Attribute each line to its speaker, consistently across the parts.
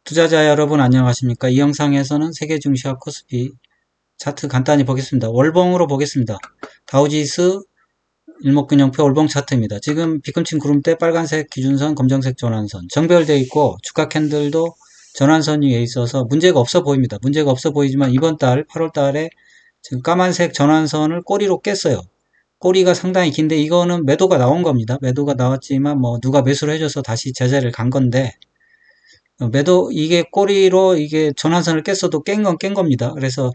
Speaker 1: 투자자 여러분 안녕하십니까? 이 영상에서는 세계 증시와 코스피 차트 간단히 보겠습니다. 월봉으로 보겠습니다. 다우지수 일목균형표 월봉 차트입니다. 지금 뒤꿈치 구름대 빨간색 기준선, 검정색 전환선 정배열되어 있고 주가 캔들도 전환선 위에 있어서 문제가 없어 보입니다. 문제가 없어 보이지만 이번 달 8월 달에 지금 까만색 전환선을 꼬리로 깼어요. 꼬리가 상당히 긴데 이거는 매도가 나온 겁니다. 매도가 나왔지만 뭐 누가 매수를 해줘서 다시 제자리를 간 건데 매도 이게 꼬리로 이게 전환선을 깼어도 깬 건 깬 겁니다. 그래서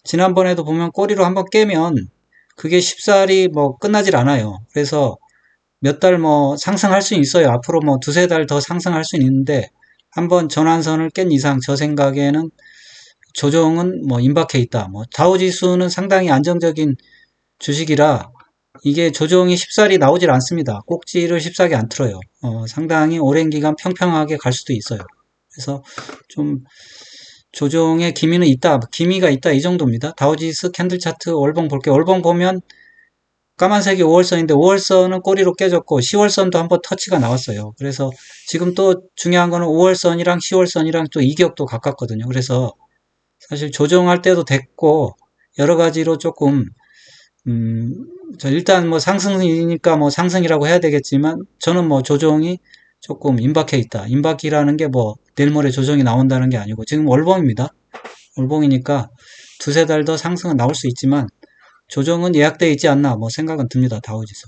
Speaker 1: 지난번에도 보면 꼬리로 한번 깨면 그게 쉽사리 뭐 끝나질 않아요. 그래서 몇 달 뭐 상승할 수 있어요. 앞으로 뭐 두세 달 더 상승할 수 있는데 한번 전환선을 깬 이상 저 생각에는 조정은 뭐 임박해 있다. 뭐 다우지수는 상당히 안정적인 주식이라 이게 조정이 쉽사리 나오질 않습니다. 꼭지를 쉽사리 안 틀어요. 상당히 오랜 기간 평평하게 갈 수도 있어요. 그래서 좀 조정의 기미는 있다, 기미가 있다 이 정도입니다. 다우지수 캔들 차트 월봉 볼게요. 월봉 보면 까만색이 5월선인데 5월선은 꼬리로 깨졌고 10월선도 한번 터치가 나왔어요. 그래서 지금 또 중요한 거는 5월선이랑 10월선이랑 또 이격도 가깝거든요. 그래서 사실 조정할 때도 됐고 여러 가지로 조금 일단 뭐 상승이니까 뭐 상승이라고 해야 되겠지만 저는 뭐 조정이 조금 임박해 있다. 임박이라는 게 뭐 내일 모레 조정이 나온다는 게 아니고 지금 월봉입니다. 월봉이니까 두세 달 더 상승은 나올 수 있지만 조정은 예약되어 있지 않나 뭐 생각은 듭니다. 다우지수.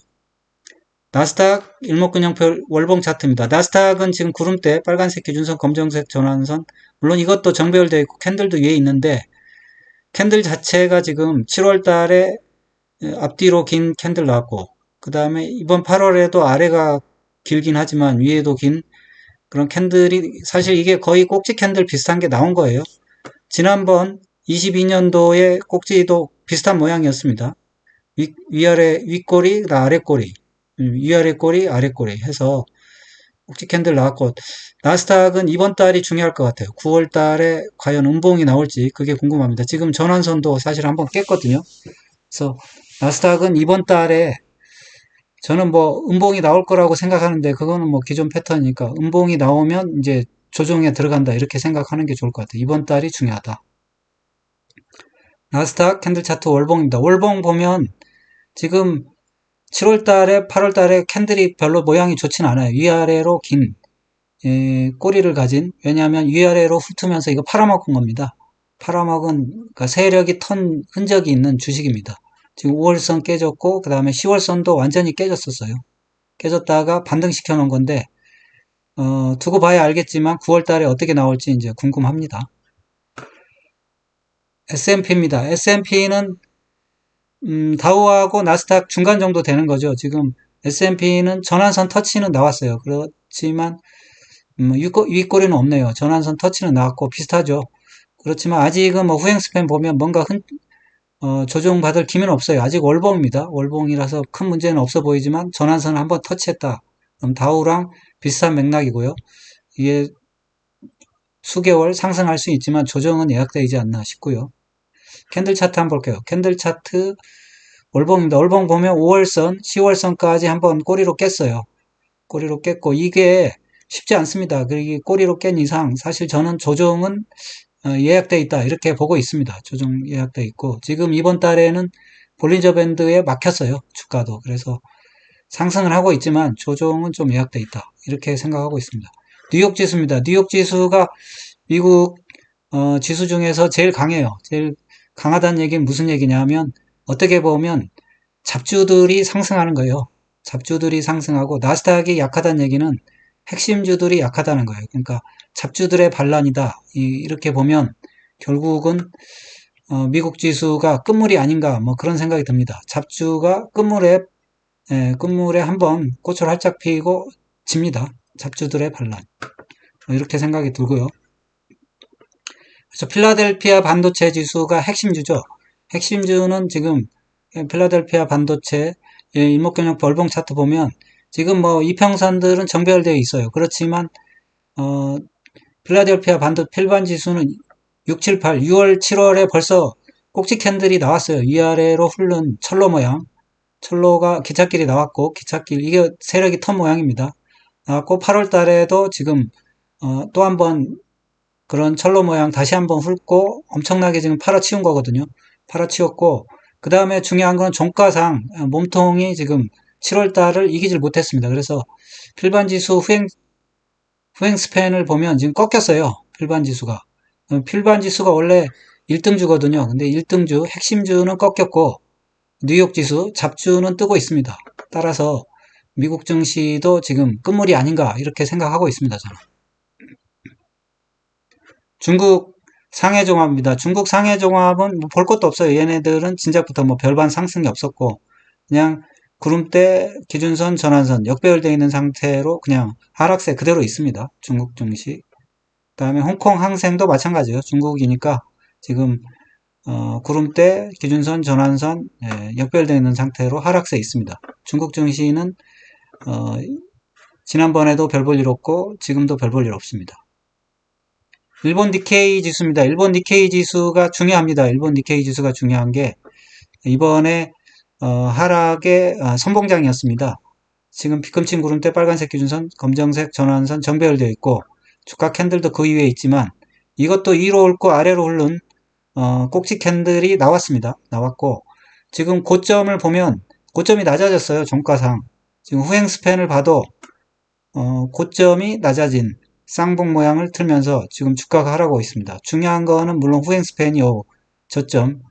Speaker 1: 나스닥 일목균형표 월봉 차트입니다. 나스닥은 지금 구름대 빨간색 기준선 검정색 전환선 물론 이것도 정배열되어 있고 캔들도 위에 있는데 캔들 자체가 지금 7월 달에 앞뒤로 긴 캔들 나왔고 그 다음에 이번 8월에도 아래가 길긴 하지만 위에도 긴 그런 캔들이 사실 이게 거의 꼭지 캔들 비슷한 게 나온 거예요. 지난번 22년도에 꼭지도 비슷한 모양이었습니다. 위아래 윗꼬리, 아래 꼬리, 위아래 꼬리, 아래 꼬리 해서 꼭지 캔들 나왔고 나스닥은 이번 달이 중요할 것 같아요. 9월 달에 과연 음봉이 나올지 그게 궁금합니다. 지금 전환선도 사실 한번 깼거든요. 그래서 나스닥은 이번 달에 저는 뭐 음봉이 나올 거라고 생각하는데 그거는 뭐 기존 패턴이니까 음봉이 나오면 이제 조정에 들어간다 이렇게 생각하는 게 좋을 것 같아요. 이번 달이 중요하다. 나스닥 캔들 차트 월봉입니다. 월봉 보면 지금 7월 달에 8월 달에 캔들이 별로 모양이 좋진 않아요. 위아래로 긴 꼬리를 가진 왜냐하면 위아래로 훑으면서 이거 팔아먹은 겁니다. 팔아먹은 그러니까 세력이 턴 흔적이 있는 주식입니다. 지금 5월선 깨졌고 그 다음에 10월선도 완전히 깨졌었어요. 깨졌다가 반등시켜 놓은 건데 두고 봐야 알겠지만 9월 달에 어떻게 나올지 이제 궁금합니다. S&P입니다. S&P는 다우하고 나스닥 중간 정도 되는 거죠. 지금 S&P는 전환선 터치는 나왔어요. 그렇지만 윗꼬리는 없네요. 전환선 터치는 나왔고 비슷하죠. 그렇지만 아직은 뭐 후행 스팬 보면 뭔가 조정받을 기미는 없어요. 아직 월봉입니다. 월봉이라서 큰 문제는 없어 보이지만 전환선을 한번 터치했다. 그럼 다우랑 비슷한 맥락이고요. 이게 수개월 상승할 수 있지만 조정은 예약되지 않나 싶고요. 캔들 차트 한번 볼게요. 캔들 차트 월봉입니다. 월봉 보면 5월선, 10월선까지 한번 꼬리로 깼어요. 꼬리로 깼고 이게 쉽지 않습니다. 그리고 꼬리로 깬 이상 사실 저는 조정은 예약돼 있다 이렇게 보고 있습니다. 조정 예약돼 있고 지금 이번 달에는 볼린저 밴드에 막혔어요. 주가도. 그래서 상승을 하고 있지만 조정은 좀 예약돼 있다 이렇게 생각하고 있습니다. 뉴욕 지수입니다. 뉴욕 지수가 미국 지수 중에서 제일 강해요. 제일 강하다는 얘기는 무슨 얘기냐면 어떻게 보면 잡주들이 상승하는 거예요. 잡주들이 상승하고 나스닥이 약하다는 얘기는 핵심주들이 약하다는 거예요. 그러니까 잡주들의 반란이다. 이렇게 보면 결국은 미국 지수가 끝물이 아닌가 뭐 그런 생각이 듭니다. 잡주가 끝물에 한번 꽃을 활짝 피고 집니다. 잡주들의 반란. 이렇게 생각이 들고요. 그래서 필라델피아 반도체 지수가 핵심주죠. 핵심주는 지금 필라델피아 반도체 일목균형 월봉 차트 보면 지금 뭐 이평선들은 정배열되어 있어요. 그렇지만 필라델피아 반도 필반 지수는 6, 7, 8, 6월, 7월에 벌써 꼭지 캔들이 나왔어요. 위아래로 흐른 철로 모양. 철로가 기찻길이 나왔고 기찻길 이게 세력이 턴 모양입니다. 나왔고 8월 달에도 지금 또 한번 그런 철로 모양 다시 한번 훑고 엄청나게 지금 팔아치운 거거든요. 팔아치웠고, 그 다음에 중요한 건 종가상 몸통이 지금 7월 달을 이기질 못했습니다. 그래서 필반 지수 후행 스팬을 보면 지금 꺾였어요. 필반 지수가. 필반 지수가 원래 1등주거든요. 근데 1등주, 핵심주는 꺾였고, 뉴욕 지수, 잡주는 뜨고 있습니다. 따라서 미국 증시도 지금 끝물이 아닌가 이렇게 생각하고 있습니다. 저는. 중국 상해종합입니다. 중국 상해종합은 뭐 볼 것도 없어요. 얘네들은 진작부터 뭐 별반 상승이 없었고 그냥 구름대, 기준선, 전환선 역배열되어 있는 상태로 그냥 하락세 그대로 있습니다. 중국 증시. 그다음에 홍콩 항생도 마찬가지예요. 중국이니까 지금 구름대, 기준선, 전환선 역배열되어 있는 상태로 하락세 있습니다. 중국 증시는 지난번에도 별 볼 일 없고 지금도 별 볼 일 없습니다. 일본 니케이 지수입니다. 일본 니케이 지수가 중요합니다. 일본 니케이 지수가 중요한 게 이번에 하락의 선봉장이었습니다. 지금 빗금친 구름대 빨간색 기준선, 검정색 전환선 정배열되어 있고 주가 캔들도 그 위에 있지만 이것도 위로 훑고 아래로 흐른 꼭지 캔들이 나왔습니다. 나왔고 지금 고점을 보면 고점이 낮아졌어요. 종가상. 지금 후행 스팬을 봐도 고점이 낮아진 쌍봉 모양을 틀면서 지금 주가가 하락하고 있습니다. 중요한 거는 물론 후행 스팬이 저점,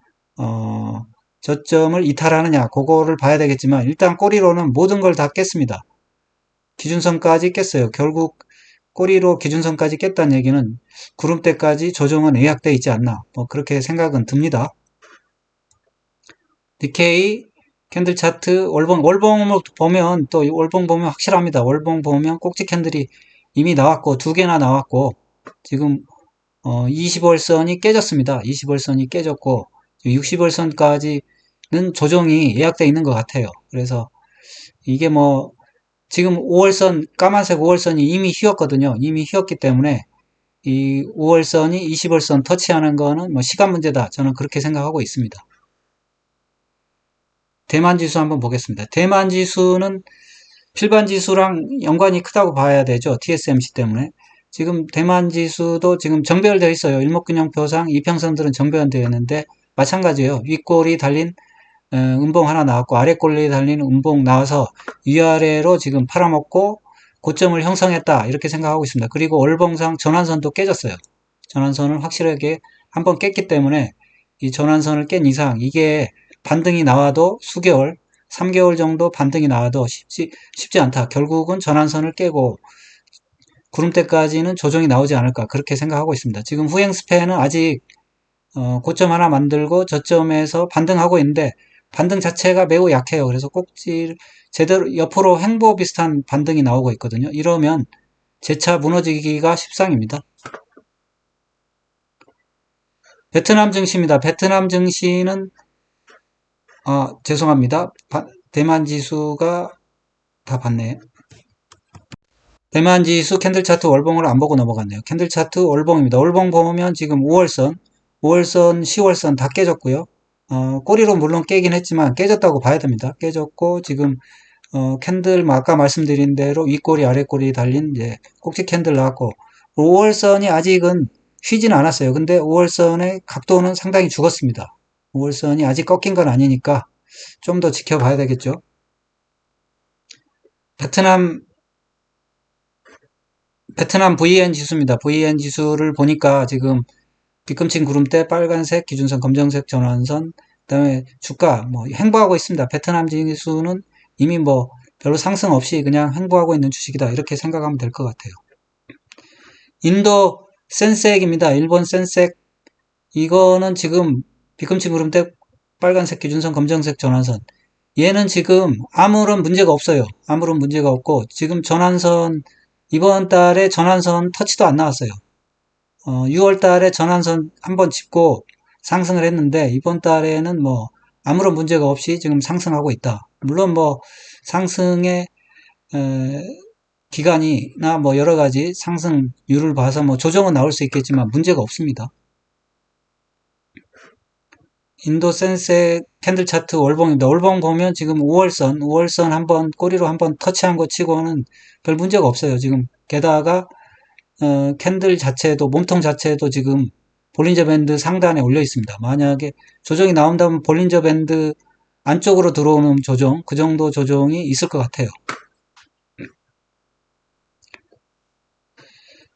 Speaker 1: 저점을 이탈하느냐, 그거를 봐야 되겠지만, 일단 꼬리로는 모든 걸 다 깼습니다. 기준선까지 깼어요. 결국 꼬리로 기준선까지 깼다는 얘기는 구름대까지 조정은 예약되어 있지 않나, 뭐 그렇게 생각은 듭니다. 니케이 캔들 차트 월봉을 보면 또 월봉 보면 확실합니다. 월봉 보면 꼭지 캔들이 이미 나왔고 두 개나 나왔고 지금 20월선이 깨졌습니다. 20월선이 깨졌고 60월선까지는 조정이 예약되어 있는 것 같아요. 그래서 이게 뭐 지금 5월선 까만색 5월선이 이미 휘었거든요. 이미 휘었기 때문에 이 5월선이 20월선 터치하는 거는 뭐 시간 문제다. 저는 그렇게 생각하고 있습니다. 대만 지수 한번 보겠습니다. 대만 지수는 필반 지수랑 연관이 크다고 봐야 되죠. TSMC 때문에. 지금 대만 지수도 지금 정배열되어 있어요. 일목균형표상 이평선들은 정배열되어 있는데 마찬가지예요. 윗골이 달린 음봉 하나 나왔고 아랫골이 달린 음봉 나와서 위아래로 지금 팔아먹고 고점을 형성했다. 이렇게 생각하고 있습니다. 그리고 월봉상 전환선도 깨졌어요. 전환선을 확실하게 한번 깼기 때문에 이 전환선을 깬 이상 이게 반등이 나와도 수개월 3개월 정도 반등이 나와도 쉽지 않다. 결국은 전환선을 깨고 구름대까지는 조정이 나오지 않을까 그렇게 생각하고 있습니다. 지금 후행 스팬은 아직 고점 하나 만들고 저점에서 반등하고 있는데 반등 자체가 매우 약해요. 그래서 꼭지 제대로 옆으로 횡보 비슷한 반등이 나오고 있거든요. 이러면 재차 무너지기가 십상입니다. 베트남 증시입니다. 베트남 증시는 죄송합니다. 대만 지수가 다 봤네. 대만 지수 캔들 차트 월봉을 안 보고 넘어갔네요. 캔들 차트 월봉입니다. 월봉 보면 지금 5월선, 10월선 다 깨졌고요. 꼬리로 물론 깨긴 했지만 깨졌다고 봐야 됩니다. 깨졌고 지금 캔들 아까 말씀드린 대로 윗꼬리 아랫꼬리 달린 이제 꼭지 캔들 나왔고 5월선이 아직은 휘진 않았어요. 근데 5월선의 각도는 상당히 죽었습니다. 5월선이 아직 꺾인 건 아니니까 좀 더 지켜봐야 되겠죠. 베트남 VN 지수입니다. VN 지수를 보니까 지금 빗금친 구름대 빨간색 기준선 검정색 전환선 그다음에 주가 뭐 횡보하고 있습니다. 베트남 지수는 이미 뭐 별로 상승 없이 그냥 횡보하고 있는 주식이다 이렇게 생각하면 될 것 같아요. 인도 센섹입니다. 일본 센섹 이거는 지금 빗금친 구름대 빨간색 기준선 검정색 전환선 얘는 지금 아무런 문제가 없어요. 아무런 문제가 없고 지금 전환선 이번 달에 전환선 터치도 안 나왔어요. 6월 달에 전환선 한번 짚고 상승을 했는데 이번 달에는 뭐 아무런 문제가 없이 지금 상승하고 있다. 물론 뭐 상승의 기간이나 뭐 여러 가지 상승률을 봐서 뭐 조정은 나올 수 있겠지만 문제가 없습니다. 인도 센섹 캔들 차트 월봉입니다. 월봉 보면 지금 5월선 한번 꼬리로 한번 터치한 거 치고는 별 문제가 없어요. 지금 게다가 캔들 자체도, 몸통 자체도 지금 볼린저 밴드 상단에 올려 있습니다. 만약에 조정이 나온다면 볼린저 밴드 안쪽으로 들어오는 조정, 그 정도 조정이 있을 것 같아요.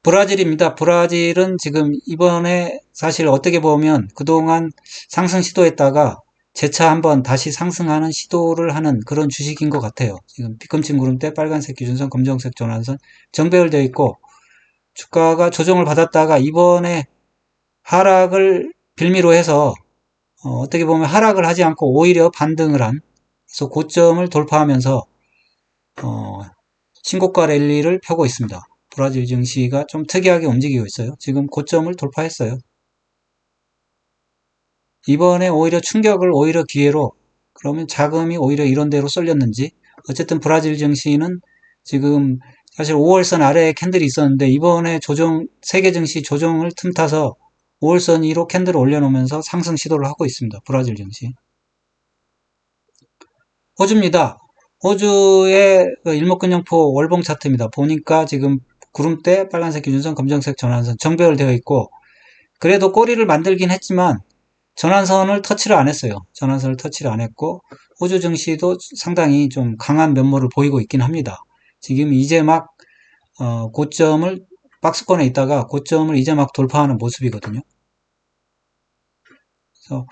Speaker 1: 브라질입니다. 브라질은 지금 이번에 사실 어떻게 보면 그동안 상승 시도했다가 재차 한번 다시 상승하는 시도를 하는 그런 주식인 것 같아요. 지금 뒤꿈치 구름대 빨간색 기준선, 검정색 전환선 정배열되어 있고, 주가가 조정을 받았다가 이번에 하락을 빌미로 해서 어떻게 보면 하락을 하지 않고 오히려 반등을 한, 그래서 고점을 돌파하면서 신고가 랠리를 펴고 있습니다. 브라질 증시가 좀 특이하게 움직이고 있어요. 지금 고점을 돌파했어요. 이번에 오히려 충격을 오히려 기회로, 그러면 자금이 오히려 이런 데로 쏠렸는지, 어쨌든 브라질 증시는 지금 사실 5월선 아래에 캔들이 있었는데 이번에 세계 증시 조정을 틈타서 5월선 위로 캔들을 올려놓으면서 상승 시도를 하고 있습니다. 브라질 증시. 호주입니다. 호주의 일목균형포 월봉 차트입니다. 보니까 지금 구름대 빨간색 기준선, 검정색 전환선 정배열되어 있고, 그래도 꼬리를 만들긴 했지만 전환선을 터치를 안 했어요. 전환선을 터치를 안 했고, 호주 증시도 상당히 좀 강한 면모를 보이고 있긴 합니다. 지금 이제 막 고점을 박스권에 있다가 고점을 이제 막 돌파하는 모습이거든요. 그래서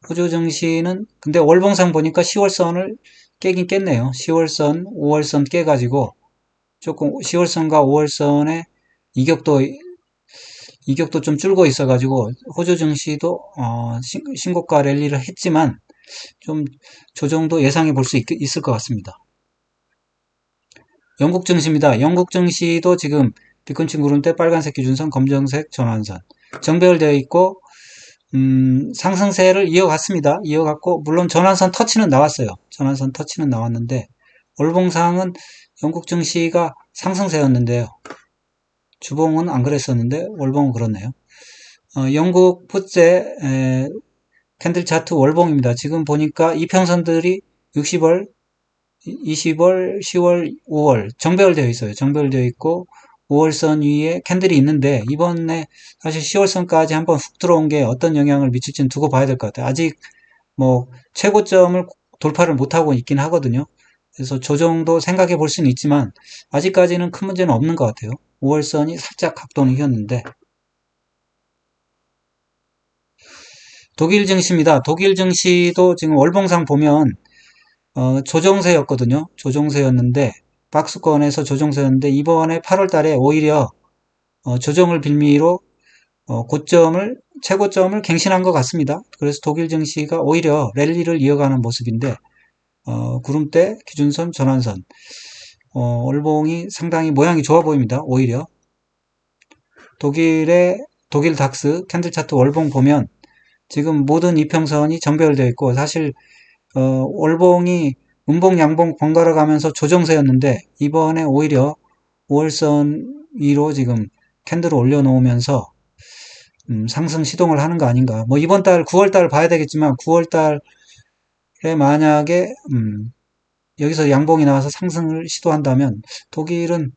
Speaker 1: 호주 증시는 근데 월봉상 보니까 10월선을 깨긴 깼네요. 10월선, 5월선 깨가지고 조금 10월선과 5월선의 이격도 좀 줄고 있어가지고 호주 증시도 신고가 랠리를 했지만 좀 조정도 예상해 볼 수 있을 것 같습니다. 영국 증시입니다. 영국 증시도 지금 뒤꿈치 구름대 빨간색 기준선, 검정색 전환선 정배열되어 있고 상승세를 이어갔습니다. 이어갔고 물론 전환선 터치는 나왔어요. 전환선 터치는 나왔는데 월봉상은 영국 증시가 상승세였는데요. 주봉은 안 그랬었는데 월봉은 그렇네요. 영국 풋제 캔들 차트 월봉입니다. 지금 보니까 이평선들이 60월, 20월, 10월, 5월 정배열되어 있어요. 정배열되어 있고 5월선 위에 캔들이 있는데 이번에 사실 10월선까지 한번 훅 들어온 게 어떤 영향을 미칠지는 두고 봐야 될 것 같아요. 아직 뭐 최고점을 돌파를 못하고 있긴 하거든요. 그래서 조정도 생각해 볼 수는 있지만 아직까지는 큰 문제는 없는 것 같아요. 5월선이 살짝 각도는 휘었는데. 독일 증시입니다. 독일 증시도 지금 월봉상 보면 조정세였거든요. 조정세였는데 박스권에서 조정세였는데 이번에 8월 달에 오히려 조정을 빌미로 최고점을 갱신한 것 같습니다. 그래서 독일 증시가 오히려 랠리를 이어가는 모습인데 구름대, 기준선, 전환선 월봉이 상당히 모양이 좋아 보입니다. 오히려 독일 닥스 캔들 차트 월봉 보면 지금 모든 이평선이 정배열되어 있고 사실 월봉이 음봉 양봉 번갈아 가면서 조정세였는데 이번에 오히려 5월선 위로 지금 캔들을 올려놓으면서 상승 시동을 하는 거 아닌가. 뭐 이번 달 9월 달 봐야 되겠지만 9월 달에 만약에 여기서 양봉이 나와서 상승을 시도한다면 독일은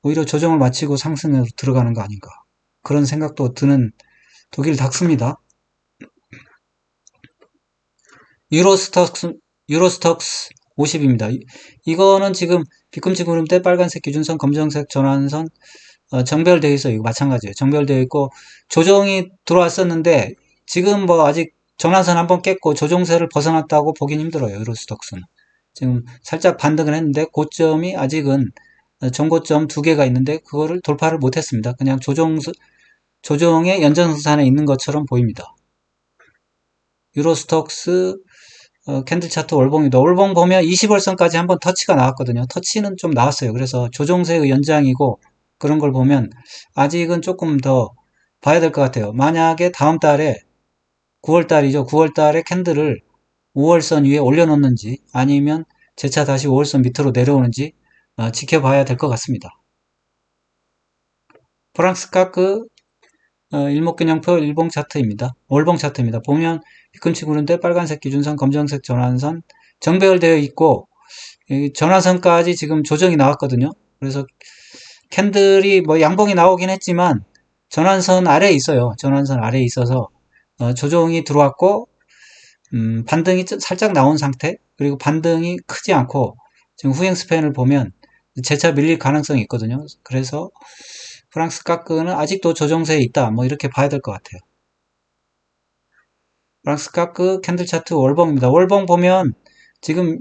Speaker 1: 오히려 조정을 마치고 상승으로 들어가는 거 아닌가. 그런 생각도 드는 독일 닥스입니다. 유로스톡스 50입니다. 이거는 지금 뒤꿈치 구름대 빨간색 기준선, 검정색 전환선 정배열되어 있어요. 이거 마찬가지예요. 정배열되어 있고 조정이 들어왔었는데 지금 뭐 아직 전환선 한번 깼고 조정세를 벗어났다고 보긴 힘들어요. 유로스톡스는. 지금 살짝 반등을 했는데 고점이 아직은 전고점 두 개가 있는데 그거를 돌파를 못했습니다. 그냥 조정의 연장선상에 있는 것처럼 보입니다. 유로스톡스 캔들 차트 월봉입니다. 월봉 보면 20월선까지 한번 터치가 나왔거든요. 터치는 좀 나왔어요. 그래서 조정세의 연장이고 그런 걸 보면 아직은 조금 더 봐야 될 것 같아요. 만약에 다음 달에 9월달이죠. 9월달에 캔들을 5월선 위에 올려놓는지 아니면 재차 다시 5월선 밑으로 내려오는지 지켜봐야 될 것 같습니다. 프랑스 카크 일목균형표 일봉 차트입니다. 월봉 차트입니다. 보면 뒤꿈치 구른데 빨간색 기준선, 검정색 전환선 정배열되어 있고 전환선까지 지금 조정이 나왔거든요. 그래서 캔들이 뭐 양봉이 나오긴 했지만 전환선 아래에 있어요. 전환선 아래에 있어서 조정이 들어왔고 반등이 살짝 나온 상태, 그리고 반등이 크지 않고 지금 후행 스팬을 보면 재차 밀릴 가능성이 있거든요. 그래서 프랑스 카크는 아직도 조정세에 있다, 뭐 이렇게 봐야 될 것 같아요. 프랑스 카크 캔들 차트 월봉입니다. 월봉 보면 지금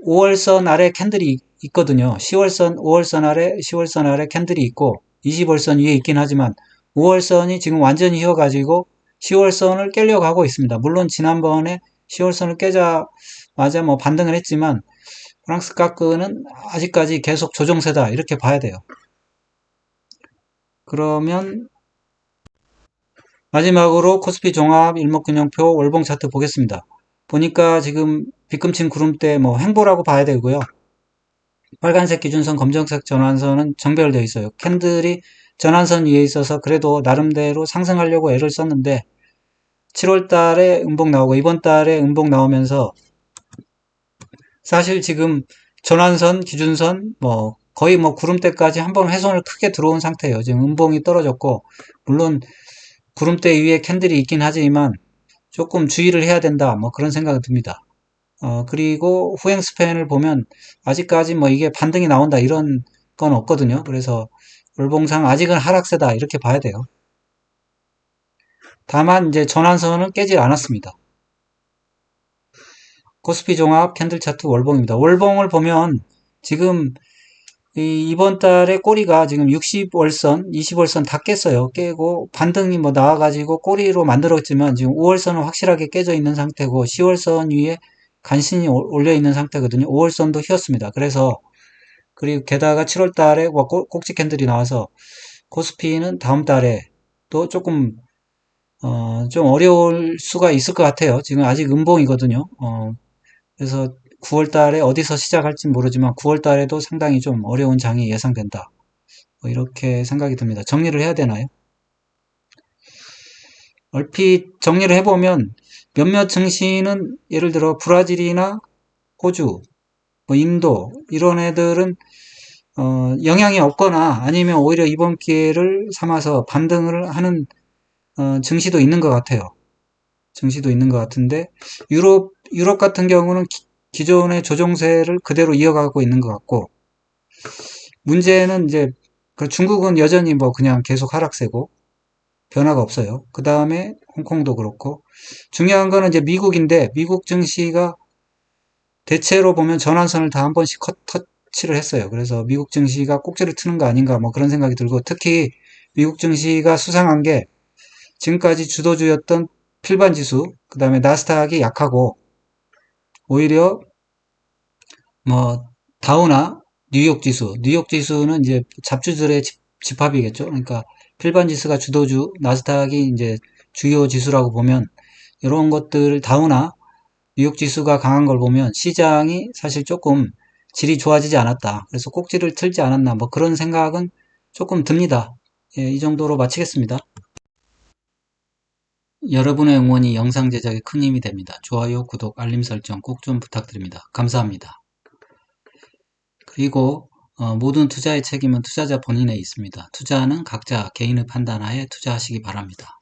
Speaker 1: 5월선 아래 캔들이 있거든요. 10월선, 5월선 아래, 10월선 아래 캔들이 있고 20월선 위에 있긴 하지만 5월선이 지금 완전히 휘어가지고 10월선을 깨려고 하고 있습니다. 물론 지난번에 10월선을 깨자마자 뭐 반등을 했지만 프랑스 카크는 아직까지 계속 조정세다, 이렇게 봐야 돼요. 그러면 마지막으로 코스피 종합 일목균형표 월봉 차트 보겠습니다. 보니까 지금 빗금친 구름대 뭐 횡보라고 봐야 되고요. 빨간색 기준선, 검정색 전환선은 정별되어 있어요. 캔들이 전환선 위에 있어서 그래도 나름대로 상승하려고 애를 썼는데 7월 달에 음봉 나오고 이번 달에 음봉 나오면서 사실 지금 전환선, 기준선, 뭐 거의 뭐 구름대까지 한번 훼손을 크게 들어온 상태예요. 지금 음봉이 떨어졌고, 물론 구름대 위에 캔들이 있긴 하지만 조금 주의를 해야 된다, 뭐 그런 생각이 듭니다. 그리고 후행 스팬을 보면 아직까지 뭐 이게 반등이 나온다 이런 건 없거든요. 그래서 월봉상 아직은 하락세다, 이렇게 봐야 돼요. 다만 이제 전환선은 깨지 않았습니다. 코스피 종합 캔들 차트 월봉입니다. 월봉을 보면 지금 이번 달에 꼬리가 지금 60월선, 20월선 다 깼어요. 깨고 반등이 뭐 나와가지고 꼬리로 만들었지만 지금 5월선은 확실하게 깨져 있는 상태고 10월선 위에 간신히 올려 있는 상태거든요. 5월선도 휘었습니다. 그래서 그리고 게다가 7월 달에 꼭지 캔들이 나와서 코스피는 다음 달에 또 조금 좀 어려울 수가 있을 것 같아요. 지금 아직 음봉이거든요. 그래서 9월 달에 어디서 시작할지 모르지만 9월 달에도 상당히 좀 어려운 장이 예상된다, 뭐 이렇게 생각이 듭니다. 정리를 해야 되나요? 얼핏 정리를 해보면 몇몇 증시는 예를 들어 브라질이나 호주, 뭐 인도 이런 애들은 영향이 없거나 아니면 오히려 이번 기회를 삼아서 반등을 하는 증시도 있는 것 같아요. 증시도 있는 것 같은데 유럽 같은 경우는 기존의 조정세를 그대로 이어가고 있는 것 같고, 문제는 이제 중국은 여전히 뭐 그냥 계속 하락세고 변화가 없어요. 그 다음에 홍콩도 그렇고, 중요한 거는 이제 미국인데 미국 증시가 대체로 보면 전환선을 다 한 번씩 터치를 했어요. 그래서 미국 증시가 꼭지를 트는 거 아닌가, 뭐 그런 생각이 들고, 특히 미국 증시가 수상한 게 지금까지 주도주였던 필반 지수, 그 다음에 나스닥이 약하고 오히려 뭐 다우나 뉴욕 지수는 이제 잡주들의 집합이겠죠. 그러니까 필반 지수가 주도주, 나스닥이 이제 주요 지수라고 보면 이런 것들, 다우나 뉴욕 지수가 강한 걸 보면 시장이 사실 조금 질이 좋아지지 않았다, 그래서 꼭지를 틀지 않았나, 뭐 그런 생각은 조금 듭니다. 예, 이 정도로 마치겠습니다. 여러분의 응원이 영상 제작에 큰 힘이 됩니다. 좋아요, 구독, 알림 설정 꼭 좀 부탁드립니다. 감사합니다. 그리고 모든 투자의 책임은 투자자 본인에 있습니다. 투자는 각자 개인의 판단하에 투자하시기 바랍니다.